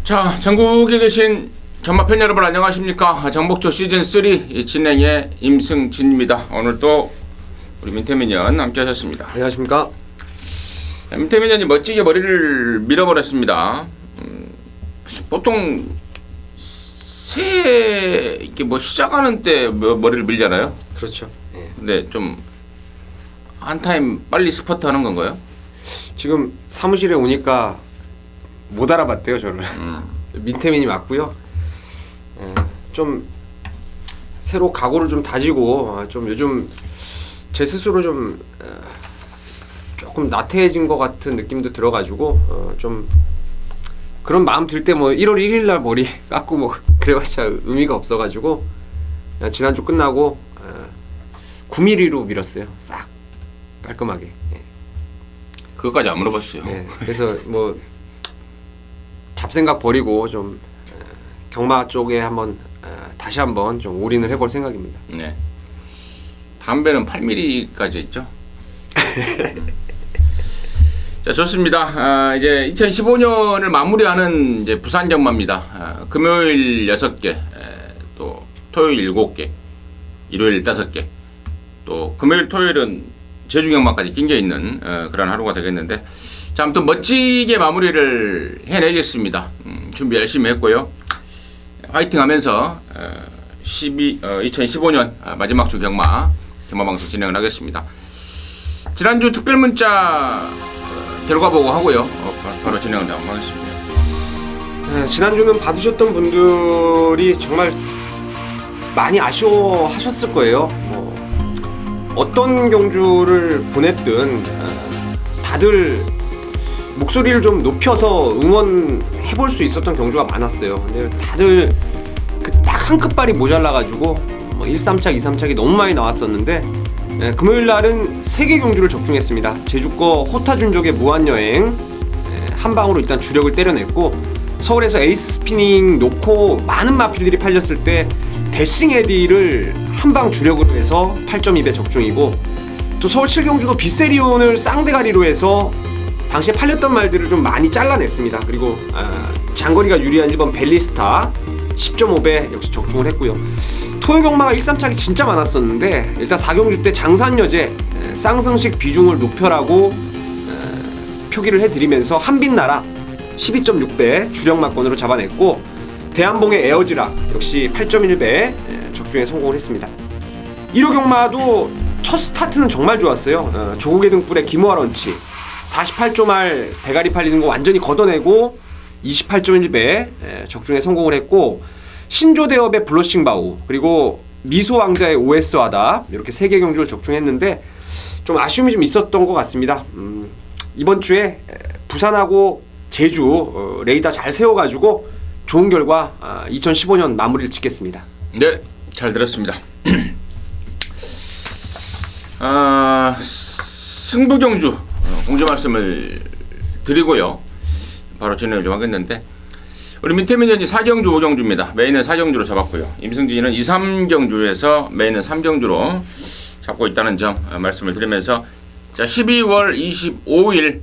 자, 전국에 계신 전마팬 여러분 안녕하십니까? 정복조 시즌3 진행의 임승진입니다. 오늘도 우리 민태민연 함께 하셨습니다. 안녕하십니까? 민태민연이 멋지게 머리를 밀어버렸습니다. 보통 새해 이렇게 뭐 시작하는 때 머리를 밀잖아요. 그렇죠. 예. 근데 좀 한 타임 빨리 스퍼트 하는 건가요? 지금 사무실에 오니까 못 알아봤대요 저를. 민태민이 맞고요. 좀 새로 각오를 좀 다지고 좀 요즘 제 스스로 좀 조금 나태해진 것 같은 느낌도 들어가지고 좀 그런 마음 들 때 뭐 1월 1일 날 머리 깎고 뭐 그래봤자 의미가 없어가지고 그냥 지난주 끝나고 9mm로 밀었어요. 싹 깔끔하게. 예. 그것까지 안 물어봤어요. 예. 그래서 뭐 잡생각 버리고 좀 경마 쪽에 한번 다시 한번 좀 올인을 해볼 생각입니다. 네. 담배는 8mm까지 있죠. 자, 좋습니다. 이제 2015년을 마무리하는 이제 부산 경마입니다. 금요일 6개, 또 토요일 7개, 일요일 5개, 또 금요일 토요일은 제주 경마까지 낑겨 있는 그런 하루가 되겠는데, 자, 아무튼 멋지게 마무리를 해내겠습니다. 준비 열심히 했고요. 화이팅하면서 2015년 마지막 주 경마 방송 진행을 하겠습니다. 지난주 특별 문자 결과 보고 하고요. 바로 진행을 하겠습니다. 네, 지난주는 받으셨던 분들이 정말 많이 아쉬워하셨을 거예요. 어떤 경주를 보냈든 다들 목소리를 좀 높여서 응원해볼 수 있었던 경주가 많았어요. 근데 다들 딱 한 끝발이 모자라가지고 1-3착, 2-3착이 너무 많이 나왔었는데 금요일 날은 3개 경주를 적중했습니다. 제주거 호타준족의 무한여행 한 방으로 일단 주력을 때려냈고, 서울에서 에이스 스피닝 놓고 많은 마필들이 팔렸을 때 대싱 에디를 한 방 주력으로 해서 8.2배 적중이고, 또 서울 7경주도 비세리온을 쌍대가리로 해서 당시에 팔렸던 말들을 좀 많이 잘라냈습니다. 그리고 장거리가 유리한 1번 벨리스타 10.5배 역시 적중을 했고요. 토요 경마가 1-3착이 진짜 많았었는데 일단 4경주 때 장산여제 쌍승식 비중을 높여라고 표기를 해드리면서 한빛나라 12.6배 주력마권으로 잡아냈고, 대한봉의 에어즈락 역시 8.1배 적중에 성공을 했습니다. 1호 경마도 첫 스타트는 정말 좋았어요. 조국의 등불의 기모아 런치 48.말 대가리 팔리는 거 완전히 걷어내고 28.1배 적중에 성공을 했고, 신조대업의 블러싱바우 그리고 미소왕자의 OS 와다 이렇게 3개 경주를 적중했는데 좀 아쉬움이 좀 있었던 것 같습니다. 이번 주에 부산하고 제주 레이더 잘 세워가지고 좋은 결과 2015년 마무리를 짓겠습니다. 네, 잘 들었습니다. 승부경주 공지 말씀을 드리고요. 바로 진행을 좀 하겠는데, 우리 민태민연이 4경주 5경주입니다. 메인은 4경주로 잡았고요. 임승진이는 2-3경주에서 메인은 3경주로 잡고 있다는 점 말씀을 드리면서, 자, 12월 25일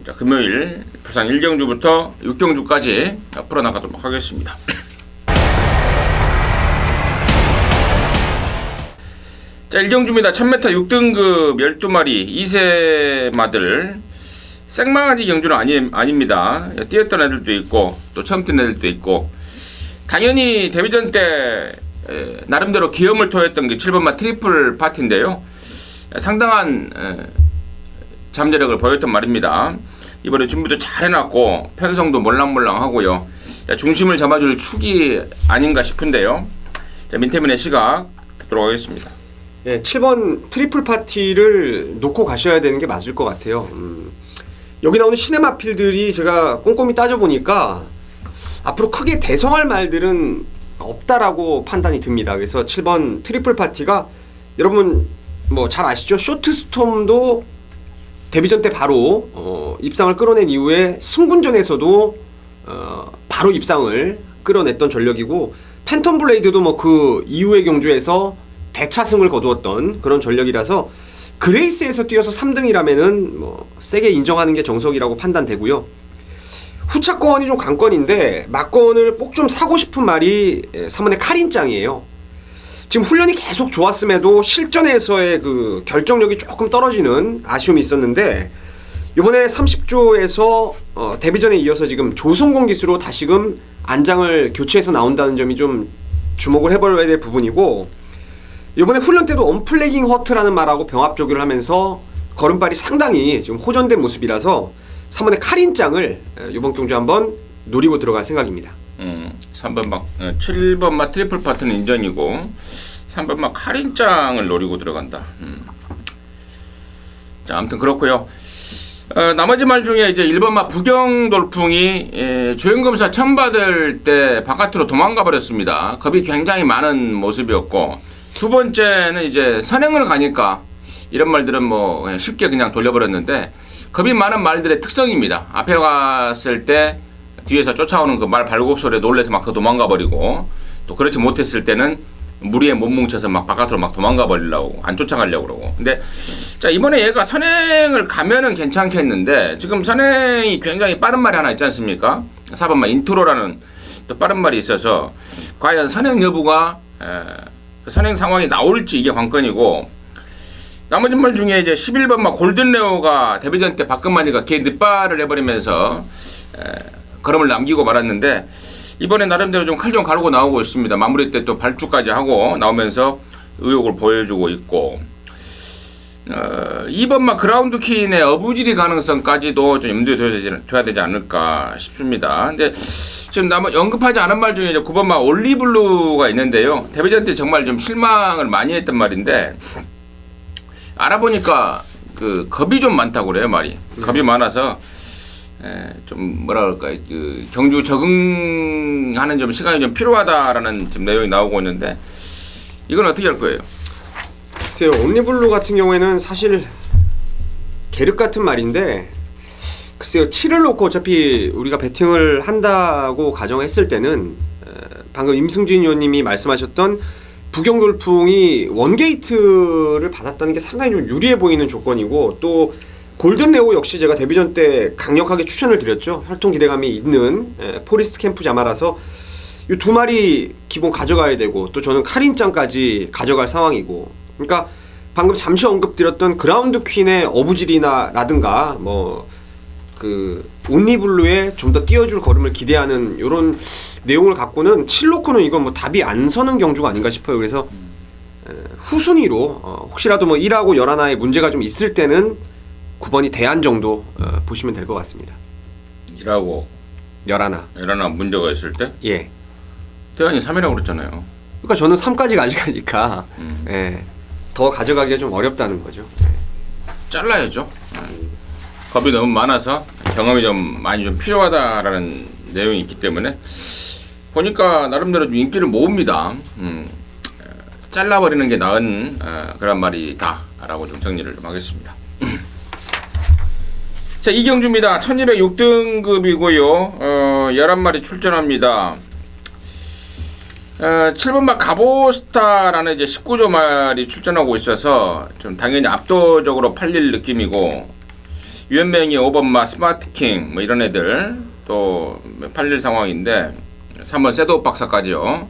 자, 금요일 부산 1경주부터 6경주까지 풀어나가도록 하겠습니다. 자, 1경주입니다. 1000m 6등급 12마리 2세마들 생망아지 경주는 아닙니다. 뛰었던 애들도 있고 또 처음 뛴 애들도 있고, 당연히 데뷔전 때 나름대로 기염을 토했던 게 7번마 트리플 파티인데요. 상당한 잠재력을 보였던 말입니다. 이번에 준비도 잘 해놨고 편성도 몰랑몰랑하고요. 중심을 잡아줄 축이 아닌가 싶은데요. 자, 민태민의 시각 듣도록 하겠습니다. 예, 7번 트리플 파티를 놓고 가셔야 되는 게 맞을 것 같아요. 여기 나오는 시네마필들이 제가 꼼꼼히 따져보니까 앞으로 크게 대성할 말들은 없다라고 판단이 듭니다. 그래서 7번 트리플 파티가 여러분 뭐 잘 아시죠? 쇼트스톰도 데뷔전 때 바로 입상을 끌어낸 이후에 승군전에서도 바로 입상을 끌어냈던 전력이고, 팬텀 블레이드도 뭐 그 이후의 경주에서 대차승을 거두었던 그런 전력이라서 그레이스에서 뛰어서 3등이라면은 뭐 세게 인정하는 게 정석이라고 판단되고요. 후차권이 좀 관건인데 막건을 꼭 좀 사고 싶은 말이 3번의 카린짱이에요. 지금 훈련이 계속 좋았음에도 실전에서의 그 결정력이 조금 떨어지는 아쉬움이 있었는데 이번에 30조에서 데뷔전에 이어서 지금 조성공 기수로 다시금 안장을 교체해서 나온다는 점이 좀 주목을 해봐야 될 부분이고, 이번에 훈련 때도 언플래깅 허트라는 말하고 병합 조교를 하면서 걸음발이 상당히 지금 호전된 모습이라서 3번의 카린짱을 이번 경주 한번 노리고 들어갈 생각입니다. 3번 막 7번 막 트리플 파트는 인정이고 3번 막 카린짱을 노리고 들어간다. 자, 아무튼 그렇고요. 나머지 말 중에 이제 1번 막 부경돌풍이 주행검사 처음 받을 때 바깥으로 도망가 버렸습니다. 겁이 굉장히 많은 모습이었고, 두 번째는 이제 선행을 가니까 이런 말들은 뭐 그냥 쉽게 그냥 돌려버렸는데, 겁이 많은 말들의 특성입니다. 앞에 갔을 때 뒤에서 쫓아오는 그 말 발굽 소리에 놀래서 막 도망가 버리고, 또 그렇지 못했을 때는 무리에 못 뭉쳐서 막 바깥으로 막 도망가 버리려고, 안 쫓아가려고 그러고. 근데 자, 이번에 얘가 선행을 가면은 괜찮겠는데, 지금 선행이 굉장히 빠른 말이 하나 있지 않습니까? 4번 말 인트로라는 또 빠른 말이 있어서 과연 선행 여부가 그 선행 상황이 나올지 이게 관건이고, 나머지 말 중에 이제 11번 막 골든레오가 데뷔전 때 박근만이가 걔 늦발을 해버리면서 걸음을 남기고 말았는데, 이번에 나름대로 좀 칼 좀 가르고 나오고 있습니다. 마무리 때 또 발주까지 하고 나오면서 의욕을 보여주고 있고, 2번 막 그라운드 퀸의 어부지리 가능성까지도 좀 염두에 둬야 되지 않을까 싶습니다. 근데 지금 언급하지 않은 말 중에 이제 9번 막 올리블루가 있는데요. 데뷔전 때 정말 좀 실망을 많이 했던 말인데, 알아보니까 그 겁이 좀 많다고 그래요, 말이. 겁이 많아서 좀 뭐라 그럴까요, 그 경주 적응하는 좀 시간이 좀 필요하다라는 지금 내용이 나오고 있는데, 이건 어떻게 할 거예요? 글쎄요, 옴니블루 같은 경우에는 사실 계륵 같은 말인데, 글쎄요, 7을 놓고 어차피 우리가 배팅을 한다고 가정했을 때는 방금 임승진 의원님이 말씀하셨던 부경돌풍이 원게이트를 받았다는 게 상당히 좀 유리해 보이는 조건이고, 또 골든레오 역시 제가 데뷔전 때 강력하게 추천을 드렸죠. 혈통 기대감이 있는 포리스트 캠프 자마라서 이 두 마리 기본 가져가야 되고, 또 저는 카린짱까지 가져갈 상황이고, 그러니까 방금 잠시 언급드렸던 그라운드 퀸의 어부질이나라든가 뭐 그 온리블루에 좀 더 띄워줄 걸음을 기대하는 이런 내용을 갖고는 7놓고는 이건 뭐 답이 안 서는 경주가 아닌가 싶어요. 그래서 후순위로 혹시라도 뭐 1하고 11하에 문제가 좀 있을 때는 9번이 대안 정도 보시면 될 것 같습니다. 1하고 11하 문제가 있을 때? 예. 대안이 3이라고 그랬잖아요. 그러니까 저는 3까지 가져가니까 예, 더 가져가기가 좀 어렵다는 거죠. 잘라야죠. 겁이 너무 많아서 경험이 좀 많이 좀 필요하다라는 내용이 있기 때문에 보니까 나름대로 좀 인기를 모읍니다. 잘라버리는 게 나은 그런 말이다라고 좀 정리를 좀 하겠습니다. 자, 이경주입니다. 1206등급이고요. 11마리 출전합니다. 7번 막 가보스타라는 이제 19조 말이 출전하고 있어서 좀 당연히 압도적으로 팔릴 느낌이고, 유연명이 5번 막 스마트킹 뭐 이런 애들 또 팔릴 상황인데, 3번 셋업 박사까지요.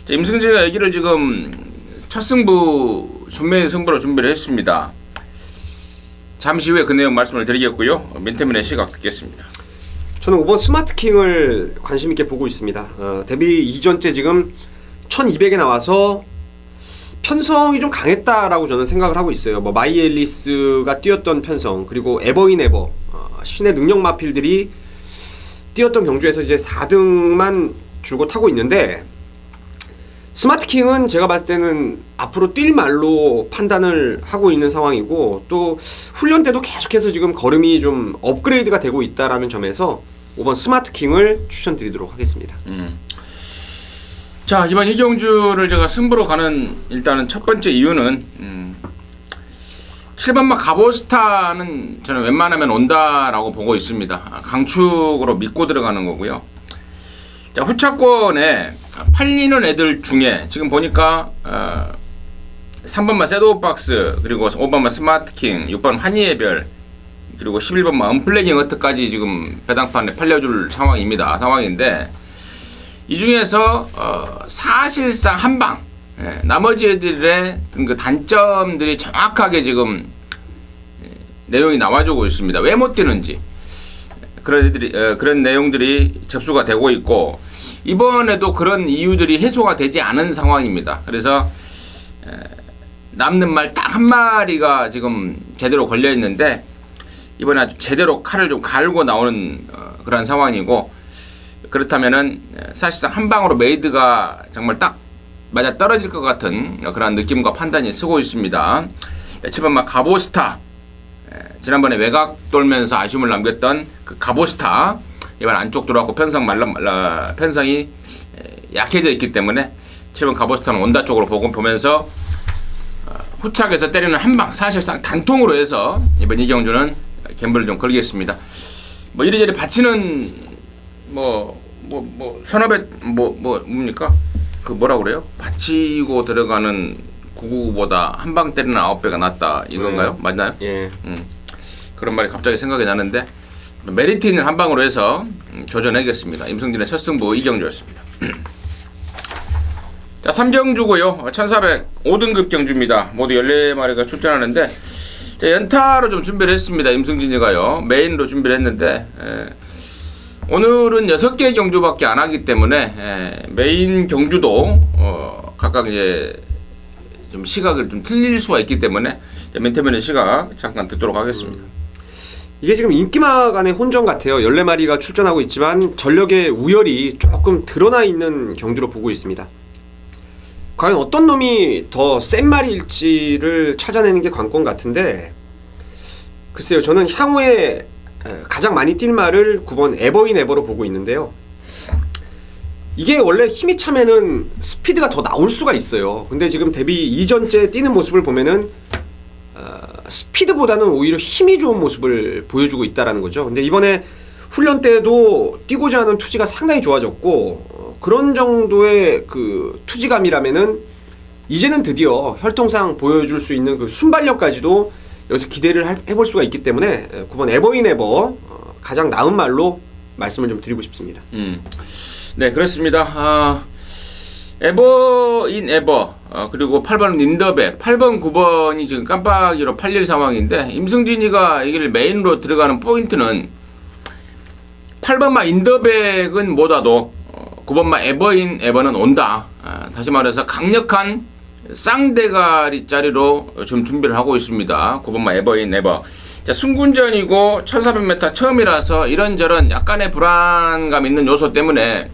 임승진이가 얘기를 지금 첫 승부 준매 승부로 준비를 했습니다. 잠시 후에 그 내용 말씀을 드리겠고요. 민태민의 시각 듣겠습니다. 저는 5번 스마트킹을 관심 있게 보고 있습니다. 데뷔 이전째 지금 1200에 나와서 편성이 좀 강했다라고 저는 생각을 하고 있어요. 뭐 마이엘리스가 뛰었던 편성, 그리고 에버인 에버, 신의 능력 마필들이 뛰었던 경주에서 이제 4등만 주고 타고 있는데, 스마트킹은 제가 봤을 때는 앞으로 뛸 말로 판단을 하고 있는 상황이고, 또 훈련 때도 계속해서 지금 걸음이 좀 업그레이드가 되고 있다라는 점에서 5번 스마트킹을 추천드리도록 하겠습니다. 자, 이번 이경주를 제가 승부로 가는 일단은 첫 번째 이유는 7번 막 가보스타는 저는 웬만하면 온다라고 보고 있습니다. 강축으로 믿고 들어가는 거고요. 자, 후차권에 팔리는 애들 중에 지금 보니까 3번만 셋업박스, 그리고 5번만 스마트킹, 6번 한이의 별, 그리고 11번마 언플래깅 어트까지 지금 배당판에 팔려줄 상황인데 이 중에서 사실상 한방 나머지 애들의 그 단점들이 정확하게 지금 내용이 나와주고 있습니다. 왜 못 뛰는지 그런 내용들이 접수가 되고 있고 이번에도 그런 이유들이 해소가 되지 않은 상황입니다. 그래서 남는 말 딱 한 마리가 지금 제대로 걸려 있는데 이번에 아주 제대로 칼을 좀 갈고 나오는 그런 상황이고 그렇다면은 사실상 한 방으로 메이드가 정말 딱 맞아 떨어질 것 같은 그런 느낌과 판단이 쓰고 있습니다. 7번마 가보스타 지난번에 외곽 돌면서 아쉬움을 남겼던 그 가보스타 이번 안쪽 들어왔고 편성이 약해져 있기 때문에 7번 가보스타는 온다 쪽으로 보면서 후착에서 때리는 한방 사실상 단통으로 해서 이번 이경주는 갬블을 좀 걸겠습니다. 뭐 이리저리 받치는 선업에 뭡니까? 그 뭐라 그래요? 받치고 들어가는 999보다 한 방 때리는 9배가 낫다 이건가요? 맞나요? 예. 그런 말이 갑자기 생각이 나는데 메리트 있는 한 방으로 해서 조져내겠습니다. 임승진의 첫 승부 이경주였습니다. 자, 3경주고요. 1400 5등급 경주입니다. 모두 14마리가 출전하는데 연타로 좀 준비를 했습니다. 임승진이가요. 메인으로 준비를 했는데 오늘은 6개 경주밖에 안 하기 때문에 메인 경주도 각각 이제 좀 시각을 좀 틀릴 수가 있기 때문에 멘테면의 시각 잠깐 듣도록 하겠습니다. 이게 지금 인기마 간의 혼전 같아요. 14마리가 출전하고 있지만 전력의 우열이 조금 드러나 있는 경주로 보고 있습니다. 과연 어떤 놈이 더 센 말일지를 찾아내는 게 관건 같은데 글쎄요. 저는 향후에 가장 많이 뛸 말을 9번 에버인 에버로 보고 있는데요. 이게 원래 힘이 차면은 스피드가 더 나올 수가 있어요. 근데 지금 데뷔 이전째 뛰는 모습을 보면은 스피드보다는 오히려 힘이 좋은 모습을 보여주고 있다라는 거죠. 근데 이번에 훈련 때도 뛰고자 하는 투지가 상당히 좋아졌고 그런 정도의 그 투지감이라면은 이제는 드디어 혈통상 보여줄 수 있는 그 순발력까지도 여기서 기대를 해볼 수가 있기 때문에 9번 에버인 에버 가장 나은 말로 말씀을 좀 드리고 싶습니다. 네, 그렇습니다. 에버인 에버 그리고 8번은 인더백 8번 9번이 지금 깜빡이로 팔릴 상황인데 임승진이가 이길 메인으로 들어가는 포인트는 8번마 인더백은 못 와도 9번마 에버인 에버는 온다. 다시 말해서 강력한 쌍대가리 짜리로 좀 준비를 하고 있습니다. 9번마 에버인 에버. 자, 승군전이고 1400m 처음이라서 이런저런 약간의 불안감 있는 요소 때문에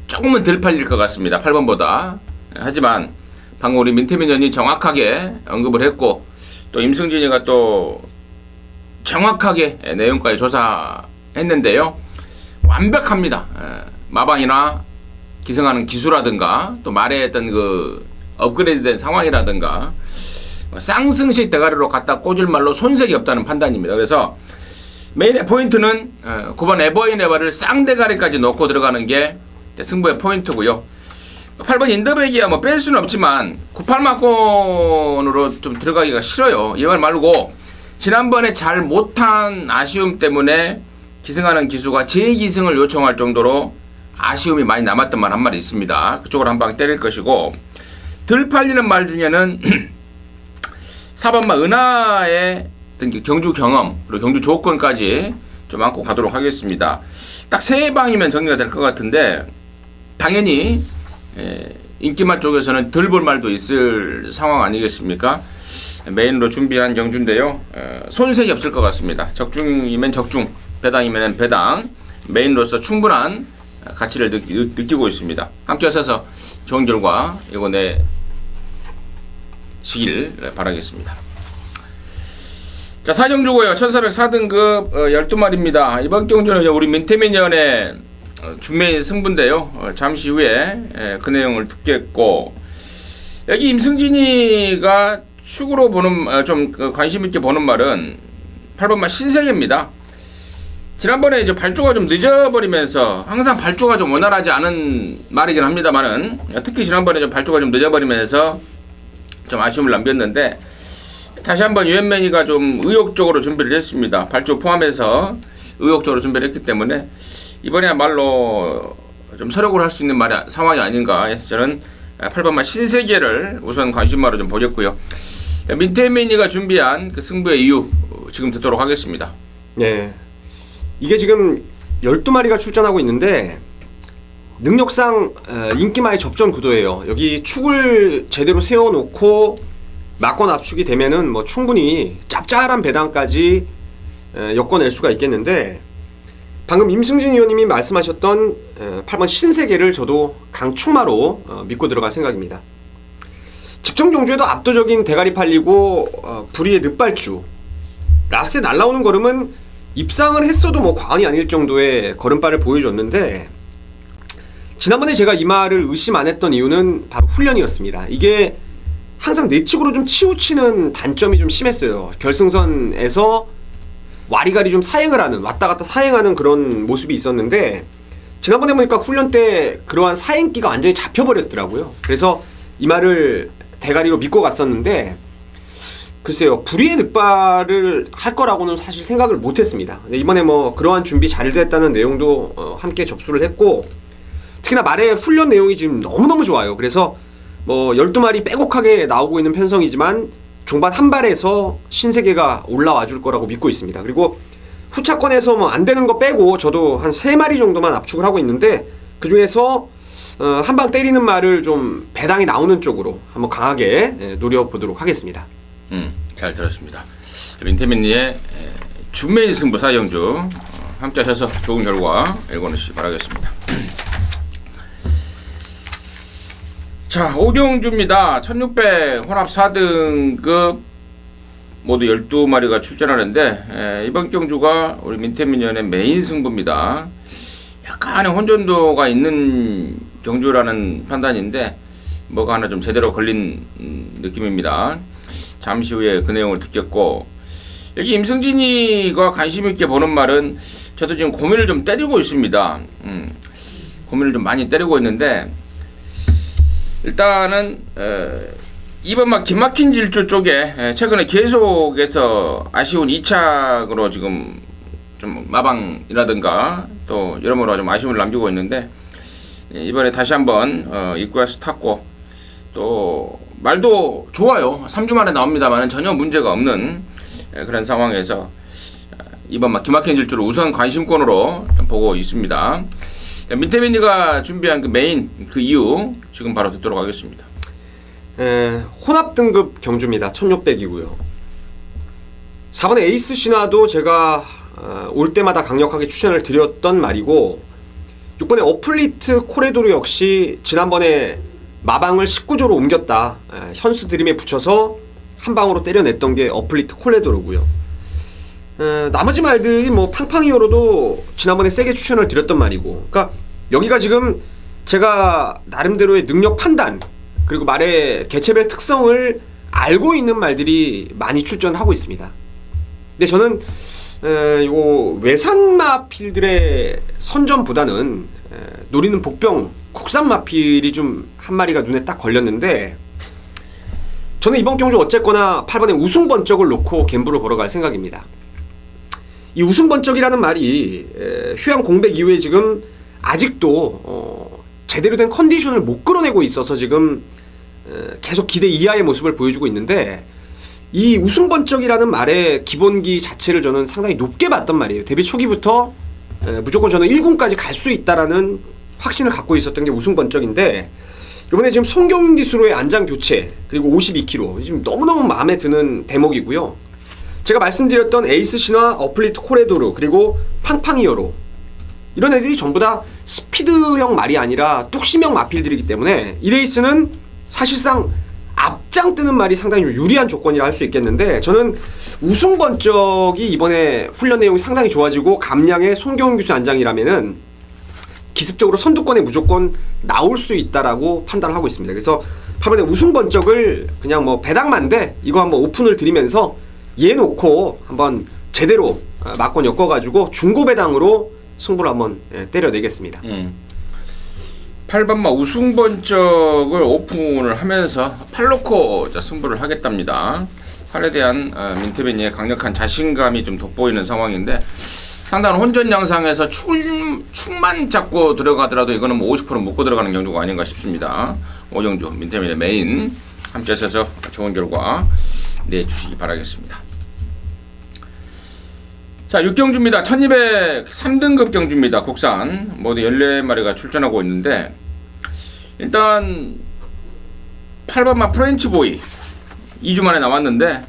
조금은 덜 팔릴 것 같습니다. 8번보다. 하지만 방금 우리 민태민전이 정확하게 언급을 했고 또 임승진이가 또 정확하게 내용까지 조사했는데요. 완벽합니다. 마방이나 기승하는 기수라든가 또 말의 어떤 그 업그레이드된 상황이라든가 쌍승식 대가리로 갖다 꽂을 말로 손색이 없다는 판단입니다. 그래서 메인의 포인트는 9번 에버인 에버를 쌍대가리까지 놓고 들어가는 게 승부의 포인트고요. 8번 인더백이야 뭐 뺄 수는 없지만 98마권으로 좀 들어가기가 싫어요. 이 말 말고 지난번에 잘 못한 아쉬움 때문에 기승하는 기수가 재기승을 요청할 정도로 아쉬움이 많이 남았던 말 한 마리 있습니다. 그쪽으로 한 방 때릴 것이고 덜 팔리는 말 중에는 4번마 은하의 경주 경험 그리고 경주 조건까지 좀 안고 가도록 하겠습니다. 딱 3방이면 정리가 될 것 같은데 당연히 인기맛 쪽에서는 덜 볼 말도 있을 상황 아니겠습니까? 메인으로 준비한 경주인데요. 손색이 없을 것 같습니다. 적중이면 적중, 배당이면 배당, 메인으로서 충분한 가치를 느끼고 있습니다. 함께 하셔서 좋은 결과 이거 내시길 바라겠습니다. 자, 4경주고요. 1404등급 12마리입니다. 이번 경주는 우리 민태민연의 준메인 승부인데요. 잠시 후에 그 내용을 듣겠고 여기 임승진이가 축으로 보는 좀 관심 있게 보는 말은 8번마 신세계입니다. 지난번에 이제 발주가 좀 늦어버리면서 항상 발주가 좀 원활하지 않은 말이긴 합니다만은 특히 지난번에 좀 발주가 좀 늦어버리면서 좀 아쉬움을 남겼는데 다시 한번 유엔맨이가 좀 의욕적으로 준비를 했습니다. 발주 포함해서 의욕적으로 준비를 했기 때문에 이번에야말로 좀 서력을 할 수 있는 상황이 아닌가 해서 저는 8번마 신세계를 우선 관심마로 좀 보겠고요. 민태민이가 준비한 그 승부의 이유 지금 듣도록 하겠습니다. 네, 이게 지금 12마리가 출전하고 있는데 능력상 인기마의 접전 구도예요. 여기 축을 제대로 세워놓고 막권 압축이 되면은 뭐 충분히 짭짤한 배당까지 엮어낼 수가 있겠는데, 방금 임승진 의원님이 말씀하셨던 8번 신세계를 저도 강축마로 믿고 들어갈 생각입니다. 직전 경주에도 압도적인 대가리 팔리고 불의의 늑발주, 라스트에 날라오는 걸음은 입상을 했어도 뭐 과언이 아닐 정도의 걸음발을 보여줬는데, 지난번에 제가 이 말을 의심 안 했던 이유는 바로 훈련이었습니다. 이게 항상 내측으로 좀 치우치는 단점이 좀 심했어요. 결승선에서 와리가리 좀 사행을 하는, 왔다 갔다 사행하는 그런 모습이 있었는데, 지난번에 보니까 훈련 때 그러한 사행기가 완전히 잡혀버렸더라고요. 그래서 이 말을 대가리로 믿고 갔었는데, 글쎄요, 불의의 늑발을 할 거라고는 사실 생각을 못했습니다. 이번에 뭐 그러한 준비 잘 됐다는 내용도 함께 접수를 했고, 특히나 말의 훈련 내용이 지금 너무너무 좋아요. 그래서 뭐 12마리 빼곡하게 나오고 있는 편성이지만 종반 한 발에서 신세계가 올라와 줄 거라고 믿고 있습니다. 그리고 후차권에서 뭐 안 되는 거 빼고 저도 한 3마리 정도만 압축을 하고 있는데, 그 중에서 한 방 때리는 말을 좀 배당이 나오는 쪽으로 한번 강하게 노려보도록 하겠습니다. 잘 들었습니다. 민태민의 준메인 승부 4경주 함께 하셔서 좋은 결과 일궈내시기 바라겠습니다. 자, 5경주입니다. 1600 혼합 4등급 모두 12마리가 출전하는데, 이번 경주가 우리 민태민 의원의 메인 승부입니다. 약간의 혼전도가 있는 경주라는 판단인데 뭐가 하나 좀 제대로 걸린 느낌입니다. 잠시 후에 그 내용을 듣겠고, 여기 임승진이가 관심 있게 보는 말은 저도 지금 고민을 좀 때리고 있습니다. 고민을 좀 많이 때리고 있는데, 일단은 이번 막 기막힌 질주 쪽에 최근에 계속해서 아쉬운 2착으로 지금 좀 마방이라든가 또 여러모로 좀 아쉬움을 남기고 있는데, 이번에 다시 한번 입구에서 탔고, 또 말도 좋아요. 3주 만에 나옵니다만 전혀 문제가 없는 그런 상황에서 이번 막 기막힌 질주를 우선 관심권으로 보고 있습니다. 민태민이가 준비한 그 메인 그 이유 지금 바로 듣도록 하겠습니다. 혼합 등급 경주입니다. 1600이고요. 4번의 에이스 신화도 제가 올 때마다 강력하게 추천을 드렸던 말이고, 6번의 어플리트 코레도르 역시 지난번에 마방을 19조로 옮겼다, 현수 드림에 붙여서 한 방으로 때려냈던 게 어플리트 코레도르고요. 나머지 말들이 뭐 팡팡이어로도 지난번에 세게 추천을 드렸던 말이고, 그러니까 여기가 지금 제가 나름대로의 능력 판단 그리고 말의 개체별 특성을 알고 있는 말들이 많이 출전하고 있습니다. 근데 저는 요 외산 마필들의 선점보다는 노리는 복병 국산 마필이 좀 한 마리가 눈에 딱 걸렸는데, 저는 이번 경주 어쨌거나 8번에 우승 번쩍을 놓고 갬블을 걸어갈 생각입니다. 이 우승 번쩍이라는 말이 휴양 공백 이후에 지금 아직도 제대로 된 컨디션을 못 끌어내고 있어서 지금 계속 기대 이하의 모습을 보여주고 있는데, 이 우승 번쩍이라는 말의 기본기 자체를 저는 상당히 높게 봤단 말이에요. 데뷔 초기부터 무조건 저는 1군까지 갈 수 있다라는 확신을 갖고 있었던 게 우승 번쩍인데, 이번에 지금 송경윤 기수로의 안장 교체 그리고 52kg 지금 너무너무 마음에 드는 대목이고요. 제가 말씀드렸던 에이스 신화, 어플리트 코레도르 그리고 팡팡이어로, 이런 애들이 전부 다 스피드형 말이 아니라 뚝심형 마필들이기 때문에 이 레이스는 사실상 앞장 뜨는 말이 상당히 유리한 조건이라 할 수 있겠는데, 저는 우승 번쩍이 이번에 훈련 내용이 상당히 좋아지고 감량의 송경훈 교수 안장이라면은 기습적으로 선두권에 무조건 나올 수 있다라고 판단을 하고 있습니다. 그래서 8번에 우승 번쩍을 그냥 뭐 배당만데 이거 한번 오픈을 드리면서 얘 놓고 한번 제대로 막권 엮어가지고 중고 배당으로 승부를 한번 때려내겠습니다. 8번마 우승 번쩍을 오픈을 하면서 팔 놓고 승부를 하겠답니다. 팔에 대한 민태빈이의 강력한 자신감이 좀 돋보이는 상황인데 상당한 혼전 양상에서 축만 잡고 들어가더라도 이거는 뭐 50% 묶고 들어가는 경주가 아닌가 싶습니다. 오정주 민태빈의 메인 함께 하셔서 좋은 결과 내주시기 바라겠습니다. 자, 6경주입니다. 1203등급 경주입니다. 국산 모두 14마리가 출전하고 있는데 일단 8번마 프렌치보이 2주 만에 나왔는데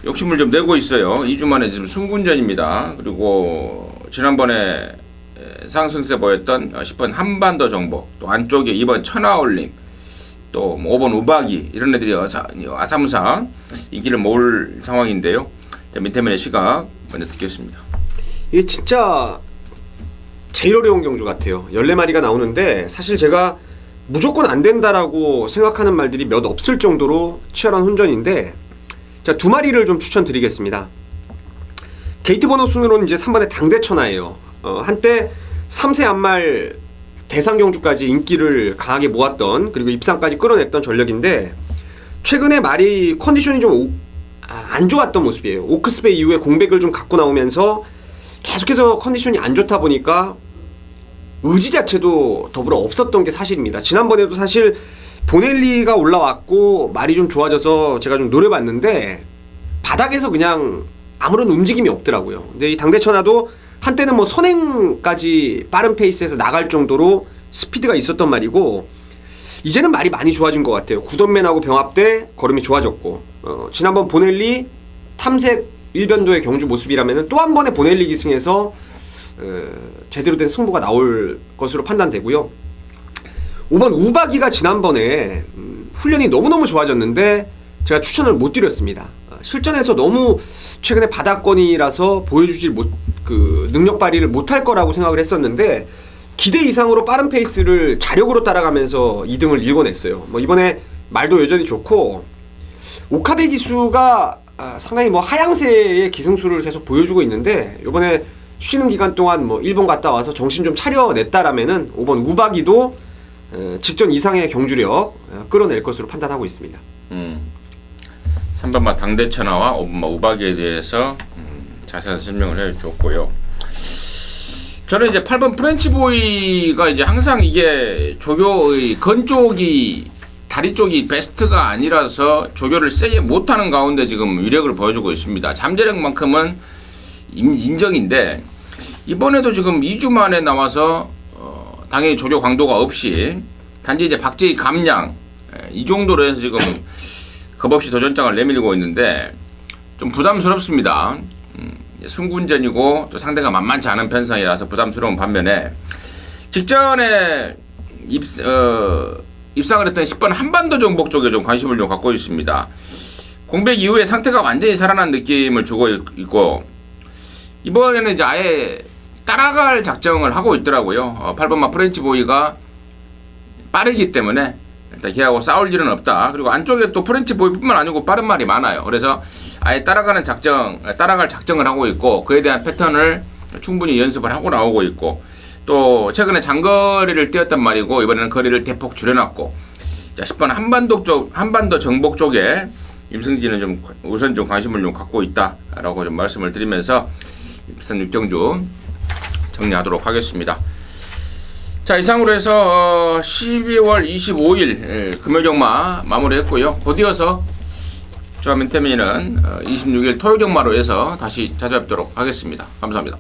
욕심을 좀 내고 있어요. 2주 만에 지금 승군전입니다. 그리고 지난번에 상승세 보였던 10번 한반도 정복, 또 안쪽에 2번 천하올림, 또 5번 우박이 이런 애들이 아사무사 인기를 모을 상황인데요. 자, 민태민의 시각 먼저 듣겠습니다. 이게 진짜 제일 어려운 경주 같아요. 14마리가 나오는데 사실 제가 무조건 안 된다라고 생각하는 말들이 몇 없을 정도로 치열한 혼전인데 자, 2마리를 좀 추천드리겠습니다. 게이트 번호 순으로는 이제 3번의 당대천하예요. 한때 3세 안말 대상 경주까지 인기를 강하게 모았던 그리고 입상까지 끌어냈던 전력인데 최근에 말이 컨디션이 좀 안 좋았던 모습이에요. 오크스베 이후에 공백을 좀 갖고 나오면서 계속해서 컨디션이 안 좋다 보니까 의지 자체도 더불어 없었던 게 사실입니다. 지난번에도 사실 보넬리가 올라왔고 말이 좀 좋아져서 제가 좀 노려봤는데 바닥에서 그냥 아무런 움직임이 없더라고요. 근데 이 당대천하도 한때는 뭐 선행까지 빠른 페이스에서 나갈 정도로 스피드가 있었던 말이고 이제는 말이 많이 좋아진 것 같아요. 구던맨하고 병합 때 걸음이 좋아졌고 지난번 보넬리 탐색 일변도의 경주 모습이라면 또 한 번의 보넬리 기승에서 제대로 된 승부가 나올 것으로 판단되고요. 5번 우박이가 지난번에 훈련이 너무너무 좋아졌는데 제가 추천을 못 드렸습니다. 실전에서 너무 최근에 바닥권이라서 보여주질 능력 발휘를 못할 거라고 생각을 했었는데 기대 이상으로 빠른 페이스를 자력으로 따라가면서 2등을 일궈냈어요. 뭐 이번에 말도 여전히 좋고 오카베 기수가 상당히 뭐 하향세의 기승수를 계속 보여주고 있는데 이번에 쉬는 기간 동안 뭐 일본 갔다 와서 정신 좀 차려냈다라면은 5번 우박이도 직전 이상의 경주력 끌어낼 것으로 판단하고 있습니다. 3번마 당대천하와 5번마 우박이에 대해서 자세한 설명을 해줬고요. 저는 이제 8번 프렌치보이가 이제 항상 이게 조교의 건 쪽이 다리 쪽이 베스트가 아니라서 조교를 세게 못하는 가운데 지금 위력을 보여주고 있습니다. 잠재력만큼은 인정인데 이번에도 지금 2주 만에 나와서 당연히 조교 강도가 없이 단지 이제 박제의 감량 이 정도로 해서 지금 겁없이 도전장을 내밀고 있는데 좀 부담스럽습니다. 승군전이고 또 상대가 만만치 않은 편성이라서 부담스러운 반면에 직전에 입상을 했던 10번 한반도 정복 쪽에 좀 관심을 좀 갖고 있습니다. 공백 이후에 상태가 완전히 살아난 느낌을 주고 있고 이번에는 이제 아예 따라갈 작정을 하고 있더라고요. 8번마 프렌치보이가 빠르기 때문에 일단 걔하고 싸울 일은 없다. 그리고 안쪽에 또 프렌치보이뿐만 아니고 빠른 말이 많아요. 그래서 아예 따라갈 작정을 하고 있고 그에 대한 패턴을 충분히 연습을 하고 나오고 있고 또 최근에 장거리를 뛰었단 말이고 이번에는 거리를 대폭 줄여놨고 자 10번 한반도 정복 쪽에 임승진은 좀 우선 좀 관심을 좀 갖고 있다라고 좀 말씀을 드리면서 입산 6경주 정리하도록 하겠습니다. 자 이상으로 해서 12월 25일 금요일경마 마무리했고요. 곧 이어서 저와 민태민이는 26일 토요일경마로 해서 다시 찾아뵙도록 하겠습니다. 감사합니다.